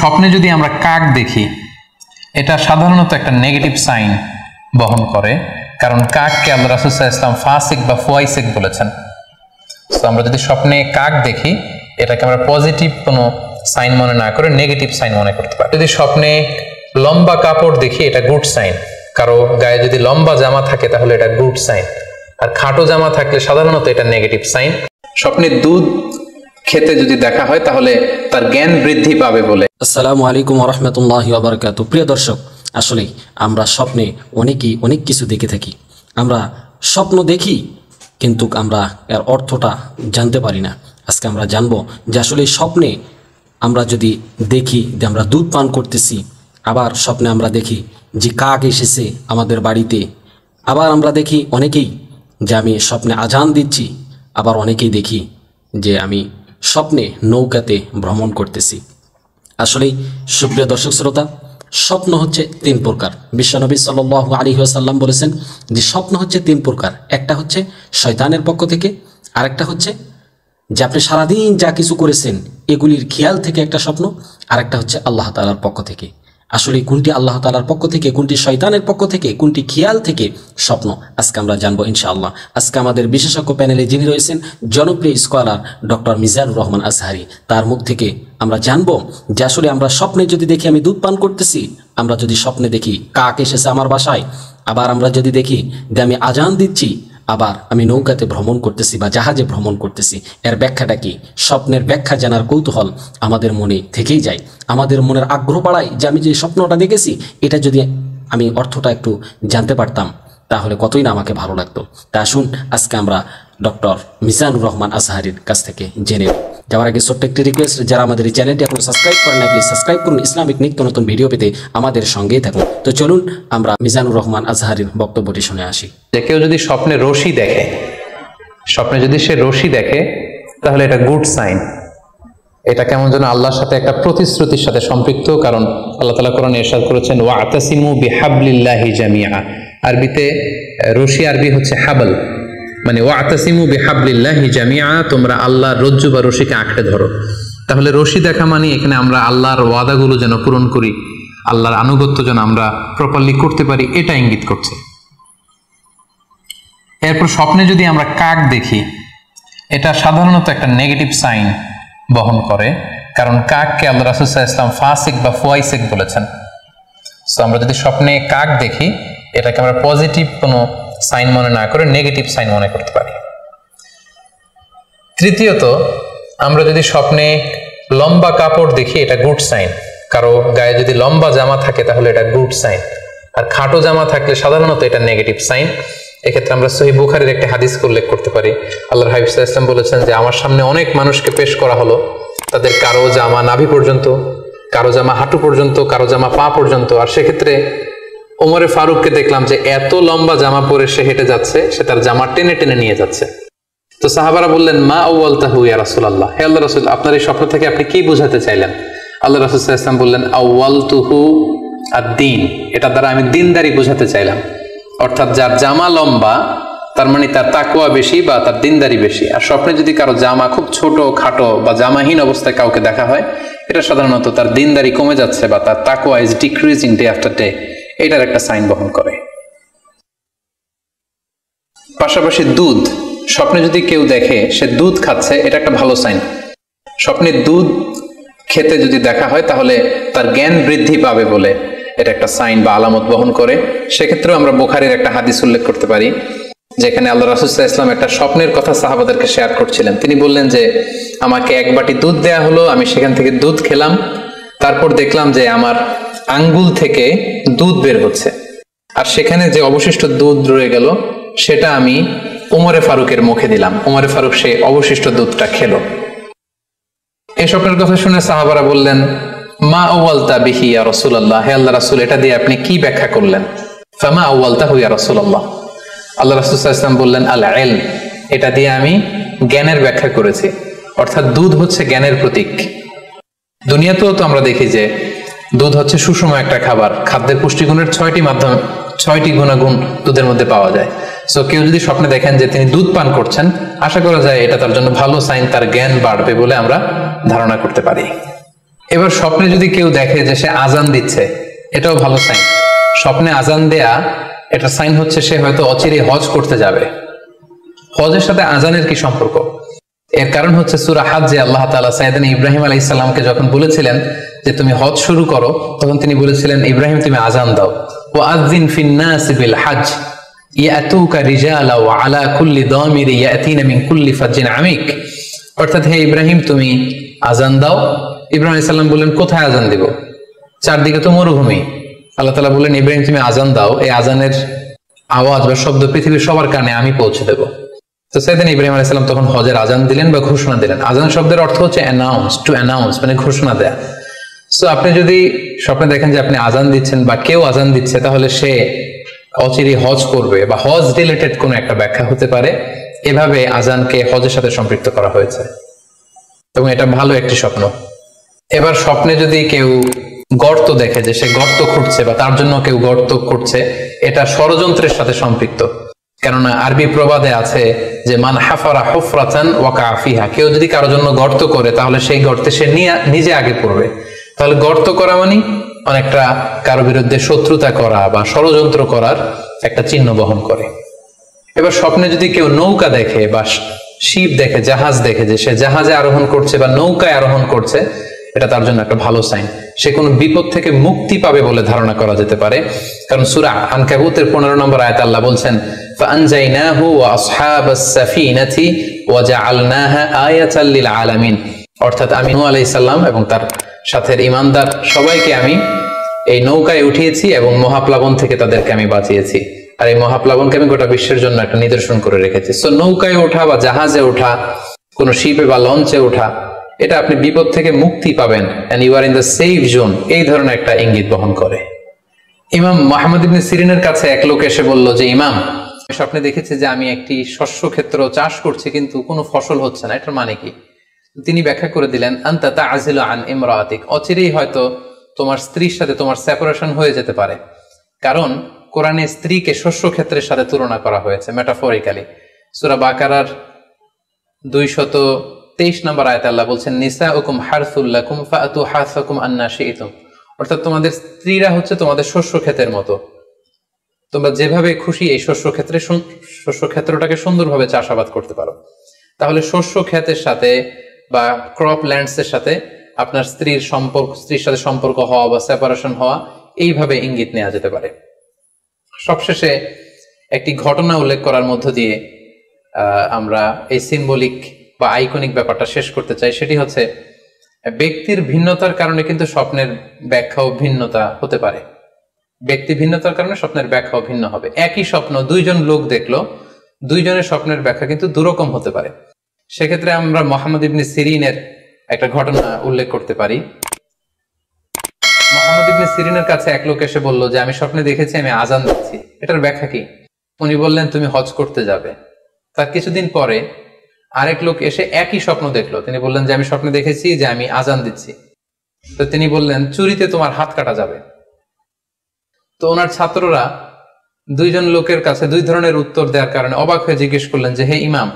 স্বপ্নে যদি আমরা কাক দেখি, এটা সাধারণত একটা নেগেটিভ সাইন বহন করে, কারণ কাককে আল্লাহ রাসূল সাল্লাল্লাহু আলাইহি ওয়াসাল্লাম ফাসিক বা ফুয়াইসিক বলেছেন। তো আমরা যদি স্বপ্নে কাক দেখি, এটাকে আমরা পজিটিভ কোনো সাইন মনে না করে নেগেটিভ সাইন মনে করতে পারি। যদি স্বপ্নে লম্বা কাপড় দেখি, এটা গুড সাইন। কারো গায়ে যদি লম্বা জামা থাকে তাহলে এটা গুড সাইন, আর খাটো জামা থাকলে সাধারণত এটা নেগেটিভ সাইন। স্বপ্নে দুধ খেতে যদি দেখা হয় তাহলে তার জ্ঞান বৃদ্ধি পাবে বলে। আসসালামু আলাইকুম ওয়া রাহমাতুল্লাহি ওয়া বারাকাতুহু। প্রিয় দর্শক, আসলে আমরা স্বপ্নে অনেক কিছু দেখে থাকি। আমরা স্বপ্ন দেখি কিন্তু আমরা এর অর্থটা জানতে পারি না। আজকে আমরা জানবো যে আসলে স্বপ্নে আমরা যদি দেখি যে আমরা দুধ পান করতেছি, আবার স্বপ্নে আমরা দেখি যে কাক এসেছে আমাদের বাড়িতে, আবার আমরা দেখি অনেকেই যে আমি স্বপ্নে আজান দিচ্ছি, আবার অনেকেই দেখি যে আমি স্বপ্নে নৌকাতে ভ্রমণ করতেছি। আসলেই সুপ্রিয় দর্শক শ্রোতা, স্বপ্ন হচ্ছে তিন প্রকার। বিশ্বনবী সাল্লাল্লাহু আলাইহি ওয়াসাল্লাম বলেছেন যে স্বপ্ন হচ্ছে তিন প্রকার। একটা হচ্ছে শয়তানের পক্ষ থেকে, আরেকটা হচ্ছে যে আপনি সারাদিন যা কিছু করেছেন এগুলির খেয়াল থেকে একটা স্বপ্ন, আরেকটা হচ্ছে আল্লাহ তাআলার পক্ষ থেকে। আসলে কোনটি আল্লাহ তাআলার পক্ষ থেকে, কোনটি শয়তানের পক্ষ থেকে, কোনটি খেয়াল থেকে স্বপ্ন, আজকে আমরা জানবো ইনশাআল্লাহ। আজকে আমাদের বিশেষজ্ঞ প্যানেলে যিনি রয়েছেন জনপ্রিয় স্কলার ডক্টর মিজানুর রহমান আজহারি, তার মুখ থেকে আমরা জানবো যে আসলে আমরা স্বপ্নে যদি দেখি আমি দুধ পান করতেছি, আমরা যদি স্বপ্নে দেখি কাক এসেছে আমার বাসায়, আবার আমরা যদি দেখি যে আমি আজান দিচ্ছি, আবার আমি নৌকাতে ভ্রমণ করতেছি বা জাহাজে ভ্রমণ করতেছি, এর ব্যাখ্যাটা কি? স্বপ্নের ব্যাখ্যা জানার কৌতূহল আমাদের মনে থেকেই যায়, আমাদের মনের আগ্রহ বাড়ায় যে আমি যে স্বপ্নটা দেখেছি এটা যদি আমি অর্থটা একটু জানতে পারতাম তাহলে কতই না আমাকে ভালো লাগতো। তা আসুন আজকে আমরা ডক্টর মিজানুর রহমান আজহারির কাছ থেকে জেনে যাওয়ার আগে ছোট্ট একটি রিকোয়েস্ট, যারা আমাদের এই চ্যানেলটি এখন সাবস্ক্রাইব করেন না প্লিজ সাবস্ক্রাইব করুন। ইসলামিক নিত্য নতুন ভিডিও পেতে আমাদের সঙ্গেই থাকুন। তো চলুন আমরা মিজানুর রহমান আজহারির বক্তব্যটি শুনে আসি। যে কেউ যদি স্বপ্নে রশি দেখে, স্বপ্নে যদি সে রশি দেখে তাহলে এটা গুড সাইন। এটা কেমন যেন আল্লাহর সাথে একটা প্রতিশ্রুতির সাথে সম্পৃক্ত, কারণ আল্লাহ তাআলা কোরআনে ইরশাদ করেছেন ওয়াতাসিমু বিহাবলিল্লাহি জামিআ। আরবিতে রশি আরবি হচ্ছে হাবল, মানে ওয়াতাসিমু বিহাবলিল্লাহি জামিআ, তোমরা আল্লাহর রজ্জু বা রশিকে আঁকড়ে ধরো। তাহলে রশি দেখা মানে এখানে আমরা আল্লাহর ওয়াদাগুলো যেন পূরণ করি, আল্লাহর আনুগত্য যেন আমরা প্রপারলি করতে পারি, এটা ইঙ্গিত করছে। এরপর স্বপ্নে যদি আমরা কাক দেখি, এটা সাধারণত একটা নেগেটিভ সাইন বহন করে, কারণ কাককে আল্লাহ রাসূল সাল্লাল্লাহু আলাইহি ওয়াসাল্লাম ফাসিক বা ফুয়াইসিক বলেছেন। সো আমরা যদি স্বপ্নে কাক দেখি, এটাকে আমরা পজিটিভ কোনো সাইন মনে না করে নেগেটিভ সাইন মনে করতে পারি। তৃতীয়ত, আমরা যদি স্বপ্নে লম্বা কাপড় দেখি, এটা গুড সাইন। কারো গায়ে যদি লম্বা জামা থাকে তাহলে এটা গুড সাইন, আর খাটো জামা থাকলে সাধারণত এটা নেগেটিভ সাইন। এক্ষেত্রে আমরা সহিহ বুখারীর একটা হাদিস উল্লেখ করতে পারি। আল্লাহর হাবিব সাল্লাল্লাহু আলাইহি ওয়াসাল্লাম বলেছেন যে আমার সামনে অনেক মানুষকে পেশ করা হলো, তাদের কারো জামা নাভি পর্যন্ত, কারো জামা হাঁটু পর্যন্ত, কারো জামা পা পর্যন্ত। আর সেক্ষেত্রে ওমরে ফারুককে দেখলাম যে এত লম্বা জামা পরে সে হেঁটে যাচ্ছে, সে তার জামা টেনে টেনে নিয়ে যাচ্ছে। তো সাহাবারা বললেন মা আউয়ালতাহু ইয়া রাসূলুল্লাহ, হে আল্লাহর রাসূল, আপনার এই স্বপ্ন থেকে আপনি কি বোঝাতে চাইলেন? আল্লাহ রাসূল সাল্লাল্লাহু আলাইহি ওয়াসাল্লাম বললেন আউয়ালতুহু আদ-দীন, এটা দ্বারা আমি দ্বীনদারি বোঝাতে চাইলাম। অর্থাৎ যার জামা লম্বা তার মানে তার তাকওয়া বেশি বা তার দ্বীনদারি বেশি। আর স্বপ্নে যদি কারো জামা খুব ছোট খাটো বা জামাহীন অবস্থায় কাউকে দেখা হয়, এটা সাধারণত তার দ্বীনদারি কমে যাচ্ছে বা তার তাকওয়া is decreasing day after day, এটার একটা সাইন বহন করে। পাশাপাশি দুধ, স্বপ্নে যদি কেউ দেখে সে দুধ খাচ্ছে, এটা একটা ভালো সাইন। স্বপ্নে দুধ খেতে যদি দেখা হয় তাহলে তার জ্ঞান বৃদ্ধি পাবে বলে এটা একটা সাইন বা আলামত বহন করে। সেক্ষেত্রেও আমরা বুখারীর একটা হাদিস উল্লেখ করতে পারি, যেখানে আল্লাহ রাসূল সাল্লাল্লাহু আলাইহি ওয়াসাল্লাম একটা স্বপ্নের কথা সাহাবাদেরকে শেয়ার করছিলেন। তিনি বললেন যে আমাকে এক বাটি দুধ দেয়া হলো, আমি সেখান থেকে দুধ খেলাম, তারপর দেখলাম যে আমার আঙ্গুল থেকে দুধ বের হচ্ছে, আর সেখানে যে অবশিষ্ট দুধ রয়ে গেল সেটা আমি ওমরে ফারুকের মুখে দিলাম। ওমরে ফারুক সে অবশিষ্ট দুধটা খেলো। এই স্বপ্নের কথা শুনে সাহাবারা বললেন মা আউয়ালতা বিহি ইয়া রাসূলুল্লাহ, হে আল্লাহর রাসূল, এটা দিয়ে আপনি কি ব্যাখ্যা করলেন? ফামা আউয়ালতাহু ইয়া রাসূলুল্লাহ, আল্লাহ রাসূল সাল্লাল্লাহু আলাইহি ওয়াসাল্লাম বললেন আল ইলম, এটা দিয়ে আমি জ্ঞানের ব্যাখ্যা করেছি। অর্থাৎ দুধ হচ্ছে জ্ঞানের প্রতীক। দুনিয়াতেও তো আমরা দেখি যে দুধ হচ্ছে সুষম একটা খাবার, খাদ্যের পুষ্টিগুণের 6টি গুণাগুণ দুধের মধ্যে পাওয়া যায়। সো কেউ যদি স্বপ্নে দেখেন যে তিনি দুধ পান করছেন, আশা করা যায় এটা তার জন্য ভালো সাইন, তার জ্ঞান বাড়বে বলে আমরা ধারণা করতে পারি। এবার স্বপ্নে যদি কেউ দেখে যে সে আজান দিচ্ছে, এটাও ভালো সাইন। স্বপ্নে আজান দেয়া এটা সাইন হচ্ছে সে হয়তো অচিরে হজ করতে যাবে। হজের সাথে আজানের কি সম্পর্ক? এর কারণ হচ্ছে সূরা হজ্জে আল্লাহ তাআলা সাইয়েদনা ইব্রাহিম আলাইহিস সালামকে যখন বলেছিলেন যে তুমি হজ শুরু করো, তখন তিনি বলেছিলেন, ইব্রাহিম তুমি আজান দাও, ওয়াআযিন ফিন নাস বিল হজ ইয়াতুকা রিজালা ওয়া আলা কুল্লি দামির ইয়াতিনা মিন কুল্লি ফাজ্জিন আমিক। অর্থাৎ হে ইব্রাহিম তুমি আজান দাও। ইব্রাহিম আলাইহিস সালাম বললেন কোথায় আজান দিব? চারদিকে তো মরুভূমি। আল্লাহ তাআলা বললেন ইব্রাহিম তুমি আজান দাও, এই আজানের আওয়াজ বা শব্দ পৃথিবীর সবার কানে আমি পৌঁছে দেব। তো সাইয়েদনা ইব্রাহিম আলাইহিস সালাম তখন হজের আজান দিলেন বা ঘোষণা দিলেন। আজান শব্দের অর্থ হচ্ছে অ্যানাউন্স, টু অ্যানাউন্স, মানে ঘোষণা দেয়া। সো আপনি যদি স্বপ্নে দেখেন যে আপনি আজান দিচ্ছেন বা কেউ আজান দিচ্ছে, তাহলে সে অচিরে হজ করবে বা হজ রিলেটেড কোনো একটা ব্যাখ্যা হতে পারে। এভাবে আজানকে হজের সাথে সম্পৃক্ত করা হয়েছে এবং এটা ভালো একটি স্বপ্ন। এবার স্বপ্নে যদি কেউ গর্ত দেখে যে সে গর্ত খুঁড়ছে বা তার জন্য কেউ গর্ত করছে, এটা ষড়যন্ত্রের সাথে সম্পৃক্ত। কেননা আরবি প্রবাদে আছে যে মান হাফারা হুফরাতান ওয়াকা ফিহা, কেউ যদি কারোর জন্য গর্ত করে তাহলে সেই গর্তে সে নিজে আগে পড়বে। তাহলে গর্ত করা মানে অনেকটা কারো বিরুদ্ধে শত্রুতা করা বা ষড়যন্ত্র করার একটা চিহ্ন বহন করে। এবার স্বপ্নে যদি কেউ নৌকা দেখে বা শিপ দেখে, জাহাজ দেখে যে সে জাহাজে আরোহণ করছে বা নৌকায় আরোহণ করছে, এটা তার জন্য একটা ভালো সাইন। সে কোনো বিপদ থেকে মুক্তি পাবে বলে ধারণা করা যেতে পারে। কারণ সূরা আনকাবুতের 15 নম্বর আয়াতে আল্লাহ বলছেন ফাআনজাইনাহু ওয়া আসহাবাস সাফিনাতি ওয়া জাআলনাহা আয়াতাল লিল আলামিন। অর্থাৎ আমি নূহ আলাইহিস সালাম এবং তার সাথের ঈমানদার সবাইকে আমি এই নৌকায় উঠিয়েছি এবং মহাপ্লাবন থেকে তাদেরকে আমি বাঁচিয়েছি। আর এই মহাপ্লাবনকে আমি গোটা বিশ্বের জন্য একটা নিদর্শন করে রেখেছি। সো নৌকায় ওঠা বা জাহাজে ওঠা, কোন শিপে বা লঞ্চে ওঠা, এটা আপনি বিপদ থেকে মুক্তি পাবেন, and you are in the safe zone, এই ধরনের একটা ইঙ্গিত বহন করে। ইমাম মুহাম্মদ ইবনে সিরিনের কাছে এক লোক এসে বলল যে ইমাম, স্বপ্নে দেখেছি যে আমি একটি শস্য ক্ষেত্র চাষ করছি কিন্তু কোনো ফসল হচ্ছে না, এটার মানে কি? তিনি ব্যাখ্যা করে দিলেন আনতা তা'জিলু আন ইমরাতিক, অচিরেই হয়তো তোমার স্ত্রীর সাথে তোমার সেপারেশন হয়ে যেতে পারে। কারণ কোরআনে স্ত্রীকে শস্য ক্ষেত্রের সাথে তুলনা করা হয়েছে মেটাফরিক্যালি। সূরা বাকারার 223 নম্বর আয়াতে আল্লাহ বলছেন নিসাউকুম হারসুল লাকুম ফাআতু হারসাকুম আন্না শি'তুম। অর্থাৎ তোমাদের স্ত্রীরা হচ্ছে তোমাদের শস্য ক্ষেতের মতো, তোমরা যেভাবে খুশি এই শস্য ক্ষেত্রটাকে সুন্দরভাবে চাষাবাদ করতে পারো। তাহলে শস্য ক্ষেতের সাথে বা ক্রপ ল্যান্ডস এর সাথে আপনার স্ত্রীর সাথে সম্পর্ক হওয়া বা সেপারেশন হওয়া, এইভাবে ইঙ্গিত নেওয়া যেতে পারে। সবশেষে একটি ঘটনা উল্লেখ করার মধ্য দিয়ে আমরা এই সিম্বলিক বা আইকনিক ব্যাপারটা শেষ করতে চাই। সেটি হচ্ছে ব্যক্তির ভিন্নতার কারণে কিন্তু স্বপ্নের ব্যাখ্যাও ভিন্নতা হতে পারে। ব্যক্তি ভিন্নতার কারণে স্বপ্নের ব্যাখ্যাও ভিন্ন হবে। একই স্বপ্ন দুইজন লোক দেখলো, দুইজনের স্বপ্নের ব্যাখ্যা কিন্তু দুরকম হতে পারে। সেক্ষেত্রে আমরা মুহাম্মদ ইবনে সিরিনের একটা ঘটনা উল্লেখ করতে পারি। মুহাম্মদ ইবনে সিরিনের কাছে এক লোক এসে বলল যে আমি স্বপ্নে দেখেছি আমি আজান দিচ্ছি, এটার ব্যাখ্যা কি? উনি বললেন তুমি হজ করতে যাবে। তার কিছুদিন পরে আরেক লোক এসে একই স্বপ্ন দেখলো, তিনি বললেন যে আমি স্বপ্নে দেখেছি যে আমি আজান দিচ্ছি। তো তিনি বললেন চুরিতে তোমার হাত কাটা যাবে। তো ওনার ছাত্ররা দুইজন লোকের কাছে দুই ধরনের উত্তর দেওয়ার কারণে অবাক হয়ে জিজ্ঞেস করলেন যে হে ইমাম,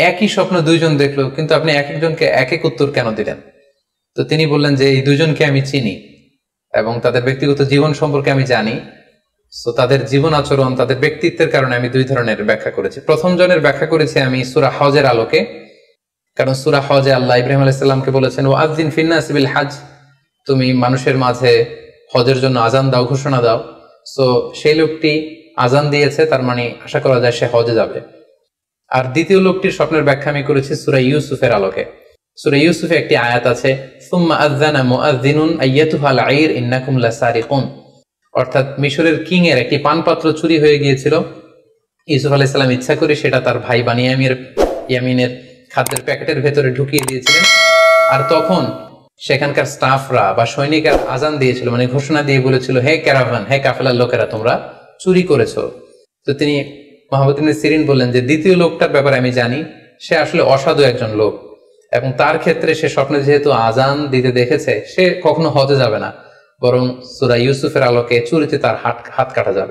একই স্বপ্ন দুইজন দেখলো কিন্তু আপনি এক একজনকে এক এক উত্তর কেন দিলেন? তো তিনি বললেন যে এই দুইজনকে আমি চিনি এবং তাদের ব্যক্তিগত জীবন সম্পর্কে আমি জানি। সো তাদের জীবন আচরণ, তাদের ব্যক্তিত্বের কারণে আমি দুই ধরনের ব্যাখ্যা করেছি। প্রথম জনের ব্যাখ্যা করেছি আমি সূরা হজের আলোকে, কারণ সূরা হজে আল্লাহ ইব্রাহিম আলাইহিস সালামকে বলেছেন ওয়াযিন ফিন নাস বিল হজ, তুমি মানুষের মাঝে হজের জন্য আজান দাও, ঘোষণা দাও। সো সেই লোকটি আজান দিয়েছে, তার মানে আশা করা যায় সে হজে যাবে। আর দ্বিতীয় লোকটির স্বপ্নের ব্যাখ্যা আমি করেছি সূরা ইউসুফের আলোকে। সূরা ইউসুফে একটি আয়াত আছে সুম্মা আযানা মুআযযিনুন আইয়াতুহাল আইর ইন্নাকুম লাসারিকুন, অর্থাৎ মিশরের কিং এর একটি পানপাত্র চুরি হয়ে গিয়েছিল। ইউসুফ আলাইহিস সালাম ইচ্ছা করে সেটা তার ভাই ইয়ামিনের খাদ্যের প্যাকেটের ভেতরে ঢুকিয়ে দিয়েছিলেন। আর তখন সেখানকার স্টাফরা বা সৈনিকরা আজান দিয়েছিল, মানে ঘোষণা দিয়ে বলেছিল হে ক্যারাভান, হে কাফেলার লোকেরা, তোমরা চুরি করেছো। তো তিনি মুহাম্মদ ইবনে সিরিন বললেন যে দ্বিতীয় লোকটার ব্যাপারে আমি জানি, সে আসলে অসাধু একজন লোক এবং তার ক্ষেত্রে সে স্বপ্নে যেহেতু আজান দিতে দেখেছে, সে কখনো হজে যাবে না, বরং সূরা ইউসুফের আলোকে চুরিতে তার হাত কাটা যাবে।